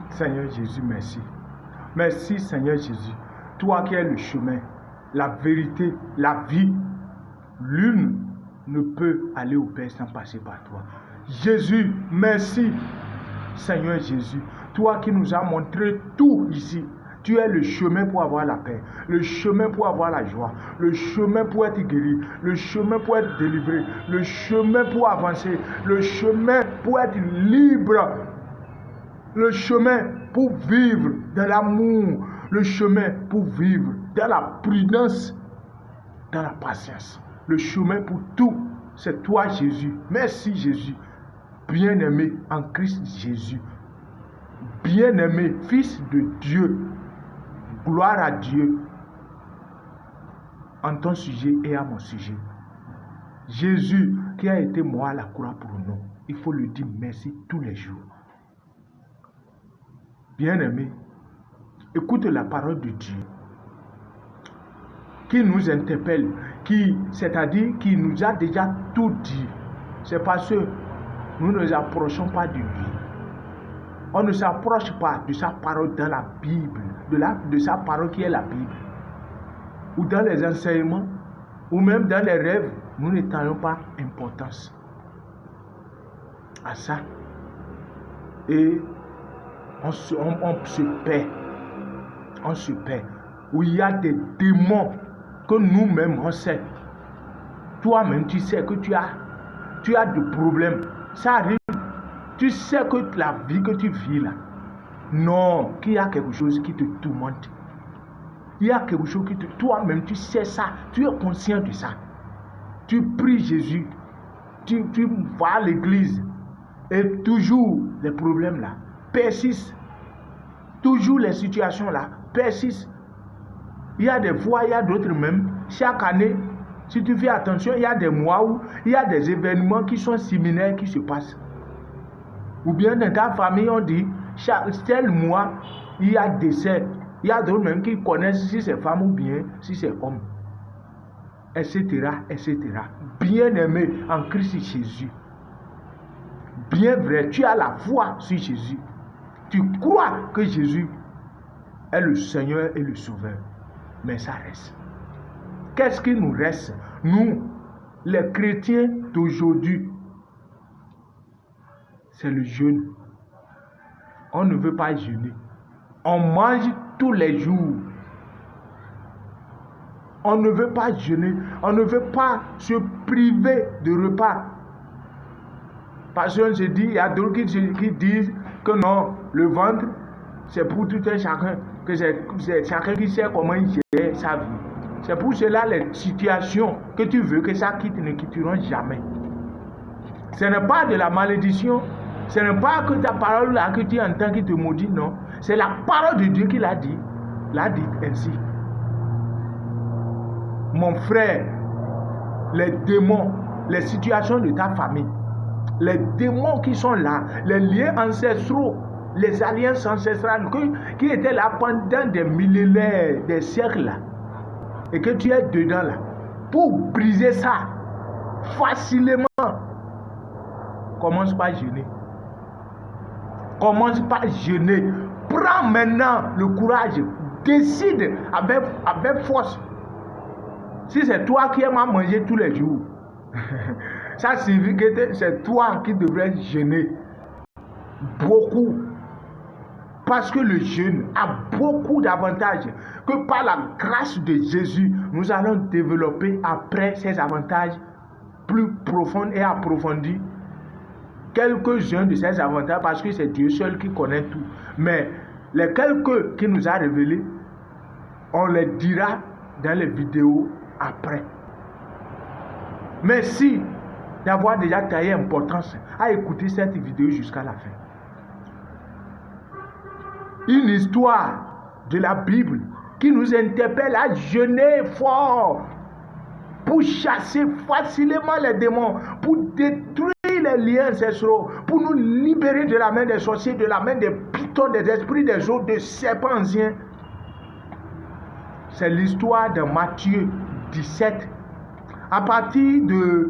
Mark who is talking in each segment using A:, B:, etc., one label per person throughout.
A: Seigneur Jésus, merci. Merci Seigneur Jésus. Toi qui es le chemin, la vérité, la vie. L'une ne peut aller au Père sans passer par toi. Jésus, merci. Seigneur Jésus, toi qui nous as montré tout ici. Tu es le chemin pour avoir la paix, le chemin pour avoir la joie, le chemin pour être guéri, le chemin pour être délivré, le chemin pour avancer, le chemin pour être libre, le chemin pour vivre dans l'amour, le chemin pour vivre dans la prudence, dans la patience, le chemin pour tout. C'est toi Jésus. Merci Jésus, bien-aimé en Christ Jésus, bien-aimé Fils de Dieu. Gloire à Dieu en ton sujet et à mon sujet. Jésus qui a été mort à la croix pour nous, il faut lui dire merci tous les jours. Bien-aimé, écoute la parole de Dieu qui nous interpelle, c'est-à-dire qui nous a déjà tout dit. C'est parce que nous ne nous approchons pas de lui. On ne s'approche pas de sa parole dans la Bible, de sa parole qui est la Bible, ou dans les enseignements, ou même dans les rêves. Nous n'étendons pas importance à ça. Et on se perd. On se perd. Où il y a des démons que nous-mêmes on sait. Toi-même tu sais que tu as des problèmes. Ça arrive. Tu sais que la vie que tu vis là, non, qu'il y a quelque chose qui te tourmente. Il y a quelque chose qui te... Toi-même, tu sais ça. Tu es conscient de ça. Tu pries Jésus. Tu vas à l'église. Et toujours, les problèmes là persistent. Toujours, les situations là persistent. Il y a des fois, il y a d'autres même. Chaque année, si tu fais attention, il y a des mois où il y a des événements qui sont similaires qui se passent. Ou bien dans ta famille, on dit, tel mois, il y a décès. Il y a d'autres même qui connaissent si c'est femme ou bien si c'est homme. Etc. etc. Bien-aimé en Christ Jésus. Bien vrai, tu as la foi sur Jésus. Tu crois que Jésus est le Seigneur et le Sauveur. Mais ça reste. Qu'est-ce qui nous reste? Nous, les chrétiens d'aujourd'hui, c'est le jeûne. On ne veut pas jeûner. On mange tous les jours. On ne veut pas jeûner. On ne veut pas se priver de repas. Parce qu'on se dit, il y a d'autres qui disent que non, le ventre, c'est pour tout un chacun. Que c'est chacun qui sait comment il gère sa vie. C'est pour cela les situations que tu veux que ça quitte ne quitteront jamais. Ce n'est pas de la malédiction. Ce n'est pas que ta parole là que tu entends qui te maudit, non. C'est la parole de Dieu qui l'a dit ainsi. Mon frère, les démons, les situations de ta famille, les démons qui sont là, les liens ancestraux, les alliances ancestrales qui étaient là pendant des millénaires, des siècles là, et que tu es dedans là, pour briser ça facilement, commence par jeûner. Commence par jeûner. Prends maintenant le courage. Décide avec force. Si c'est toi qui aimes à manger tous les jours, ça signifie que c'est toi qui devrais jeûner. Beaucoup. Parce que le jeûne a beaucoup d'avantages que par la grâce de Jésus, nous allons développer après ces avantages plus profonds et approfondis. Quelques-uns de ces avantages, parce que c'est Dieu seul qui connaît tout. Mais les quelques qui nous a révélés, on les dira dans les vidéos après. Merci d'avoir déjà taillé importance à écouter cette vidéo jusqu'à la fin. Une histoire de la Bible qui nous interpelle à jeûner fort pour chasser facilement les démons, pour détruire les liens ancestraux, pour nous libérer de la main des sorciers, de la main des pitons, des esprits des eaux, des serpents anciens. C'est l'histoire de Matthieu 17. À partir de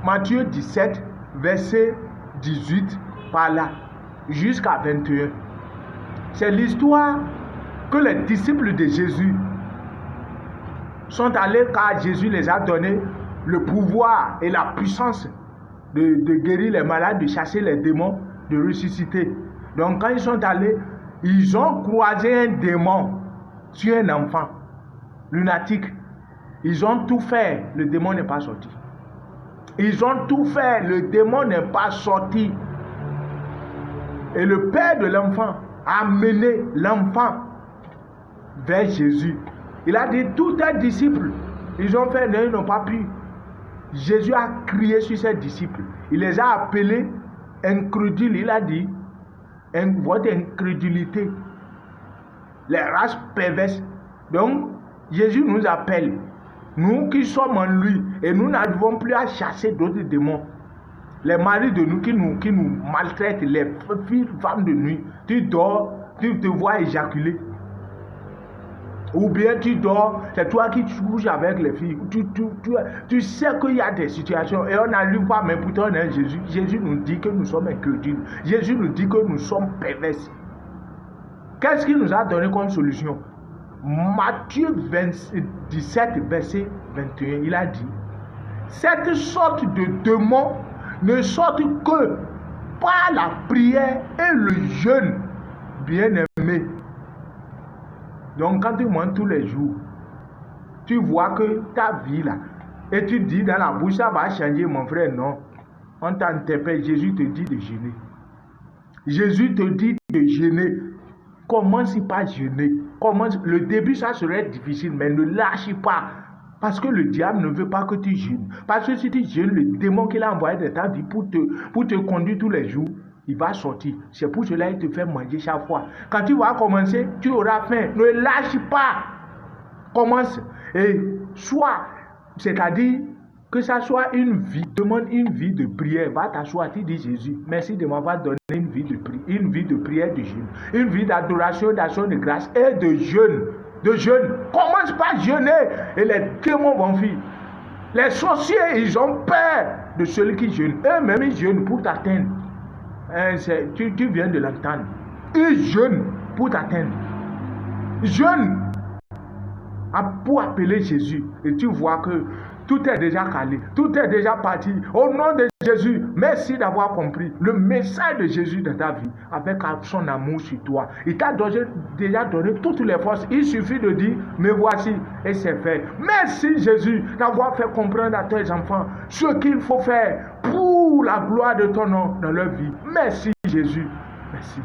A: Matthieu 17, verset 18 par là, jusqu'à 21. C'est l'histoire que les disciples de Jésus sont allés, car Jésus les a donné le pouvoir et la puissance de guérir les malades, de chasser les démons, de ressusciter. Donc quand ils sont allés, ils ont croisé un démon sur un enfant lunatique. Ils ont tout fait, le démon n'est pas sorti. Ils ont tout fait, le démon n'est pas sorti. Et le père de l'enfant a mené l'enfant vers Jésus. Il a dit, tous tes disciples, ils ont fait, ils n'ont pas pu. Jésus a crié sur ses disciples. Il les a appelés incrédules. Il a dit, votre incrédulité, les races perverses. Donc, Jésus nous appelle, nous qui sommes en lui, et nous n'arrivons plus à chasser d'autres démons. Les maris de nous qui nous maltraitent, les filles, femmes de nuit, tu dors, tu te vois éjaculer. Ou bien tu dors, c'est toi qui couches avec les filles. Tu sais qu'il y a des situations et on n'arrive pas, mais pourtant on est Jésus. Jésus nous dit que nous sommes incrédules. Jésus nous dit que nous sommes pervers. Qu'est-ce qu'il nous a donné comme solution? Matthieu 17, verset 21, il a dit, cette sorte de démons ne sortent que par la prière et le jeûne, bien-aimé. Donc quand tu manges tous les jours, tu vois que ta vie là, et tu dis dans la bouche, ça va changer mon frère, non. On t'interpelle, Jésus te dit de jeûner. Jésus te dit de jeûner. Commence par jeûner. Commence. Le début, ça serait difficile, mais ne lâche pas. Parce que le diable ne veut pas que tu jeûnes. Parce que si tu jeûnes, le démon qu'il a envoyé dans ta vie pour te conduire tous les jours, il va sortir. C'est pour cela qu'il te fait manger chaque fois. Quand tu vas commencer, tu auras faim. Ne lâche pas. Commence. Et sois, c'est-à-dire que ça soit une vie, demande une vie de prière. Va t'asseoir, tu dis Jésus, merci de m'avoir donné une vie de prière, de jeûne, une vie d'adoration, d'action de grâce et de jeûne. De jeûne. Commence par jeûner et les démons vont fuir. Les sorciers, ils ont peur de celui qui jeûne. Eux-mêmes, ils jeûnent pour t'atteindre. Tu viens de l'entendre. Ils jeûnent pour t'atteindre. Jeûne pour appeler Jésus. Et tu vois que tout est déjà calé. Tout est déjà parti. Au nom de Jésus, merci d'avoir compris le message de Jésus dans ta vie avec son amour sur toi. Il t'a déjà donné toutes les forces. Il suffit de dire, me voici, et c'est fait. Merci Jésus d'avoir fait comprendre à tes enfants ce qu'il faut faire pour la gloire de ton nom dans leur vie. Merci Jésus. Merci.